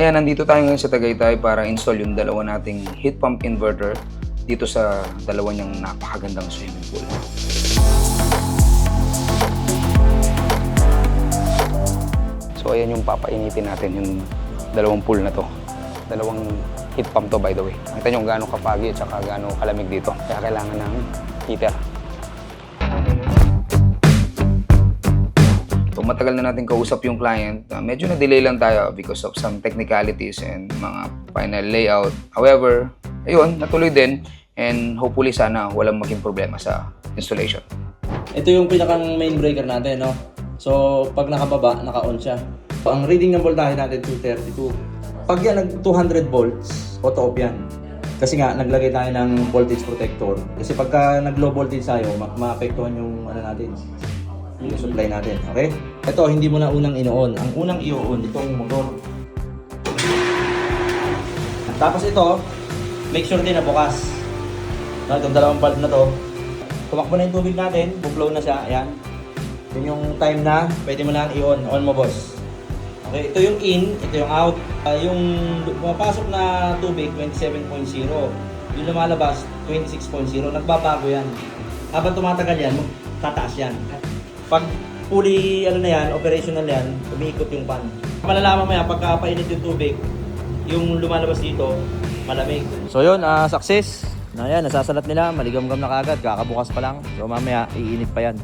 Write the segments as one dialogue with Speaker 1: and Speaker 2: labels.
Speaker 1: Ayan, nandito tayo ngayon sa Tagaytay para install yung dalawa nating heat pump inverter dito sa dalawa niyang napakagandang swimming pool. So ayan yung papainitin natin yung dalawang pool na to. Dalawang heat pump to, by the way. Nakita nyo kung gaano kapagi at saka gaano kalamig dito. Kaya kailangan ng heater. So matagal na natin kausap yung client. Medyo na-delay lang tayo because of some technicalities and mga final layout. However, ayun, natuloy din and hopefully sana walang maging problema sa installation.
Speaker 2: Ito yung pinakang main breaker natin, no? So, pag nakababa, naka-on siya. Ang reading ng voltahe natin, 232. Pag yan nag 200 volts, auto off yan. Kasi nga, naglagay tayo ng voltage protector. Kasi pagka nag-low voltage tayo, maapektuhan yung ano natin, yung supply natin. Okay? Ito, hindi mo na unang ino-on. Ang unang i-on, itong motor. Tapos ito, make sure din na bukas. No, itong dalawang valve na to. Tumakbo na yung tubig natin, buflow na siya. Ayan. Yun yung time na pwede mo na i-on. On mo, boss. Okay, ito yung in, ito yung out. Yung pumapasok na tubig, 27.0. Yung lumalabas, 26.0. Nagbabago yan. Habang tumatagal yan, tataas yan. Pag fully operational yan, umiikot yung pan. Malalaman mo yan, pagka painit yung tubig, yung lumalabas dito, malamig. So yun, success. Na yan, nasasalat nila, maligam-gam na kagad, kakabukas pa lang. So mamaya, iinit pa yan.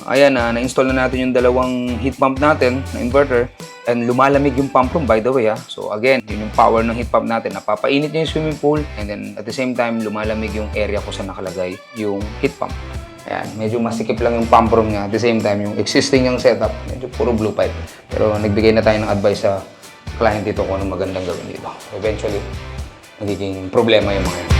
Speaker 1: Ayan, na-install na natin yung dalawang heat pump natin na inverter and lumalamig yung pump room, by the way. So again, yun yung power ng heat pump natin. Napapainit niya yung swimming pool and then at the same time, lumalamig yung area kung saan nakalagay yung heat pump. Ayan, medyo masikip lang yung pump room niya. At the same time, yung existing yung setup, medyo puro blue pipe. Pero nagbigay na tayo ng advice sa client dito kung anong magandang gawin dito. Eventually, magiging problema yung mga yun.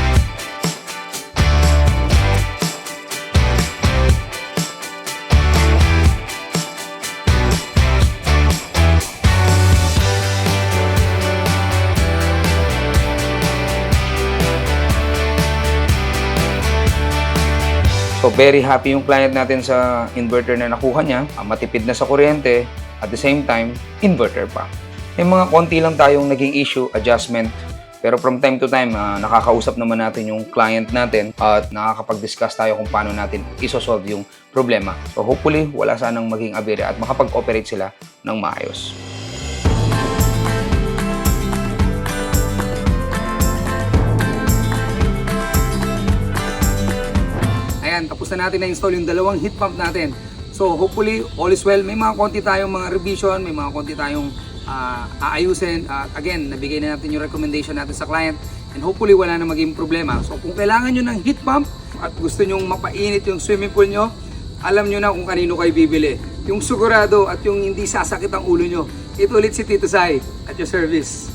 Speaker 1: So very happy yung client natin sa inverter na nakuha niya. Matipid na sa kuryente, at the same time, inverter pa. May mga konti lang tayong naging issue, adjustment. Pero from time to time, nakakausap naman natin yung client natin at nakakapag-discuss tayo kung paano natin isosolve yung problema. So hopefully, wala sanang maging aberya at makapag-operate sila ng maayos. Ayan, tapos na natin na-install yung dalawang heat pump natin. So hopefully, all is well. May mga konti tayong mga revision, may mga konti tayong aayusin. At again, nabigay na natin yung recommendation natin sa client and hopefully wala na maging problema. So kung kailangan nyo ng heat pump at gusto nyo mapainit yung swimming pool nyo, alam nyo na kung kanino kayo bibili. Yung sigurado at yung hindi sasakit ang ulo nyo. Ito ulit si Tito Sai at your service.